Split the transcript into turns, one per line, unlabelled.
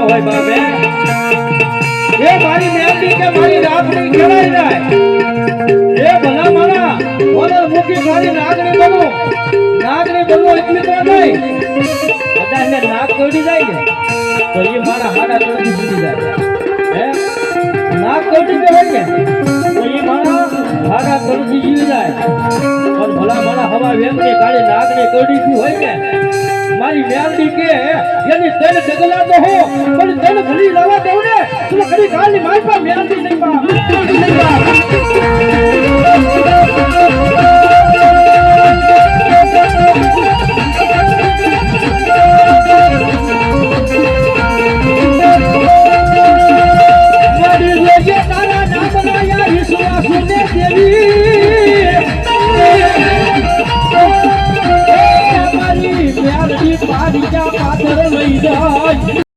હોય બાપે એ મારી મેલડી કે મારી રાતડી ખેડાઈ જાય એ ભલા મારા ઓનર મુખી મારી નાગણી બનો એટલી તો નહીં બધાને નાક તોડી જાય ને તો એ મારા હાડા તોડી દીધી જાય હે નાક તોડી દે હોય ને તો એ મારા હાડા તોડી જીવી જાય પણ ભલા મારા હવા વેમની કાળી નાગણી તોડી દી હોય ને મારી મેલડી કે એની તેલ ડગલા તો હો પણ તેલ ઘડી લાવા દેવ ને તું ઘડી કાળની મારી પા મેલડી નહીં પા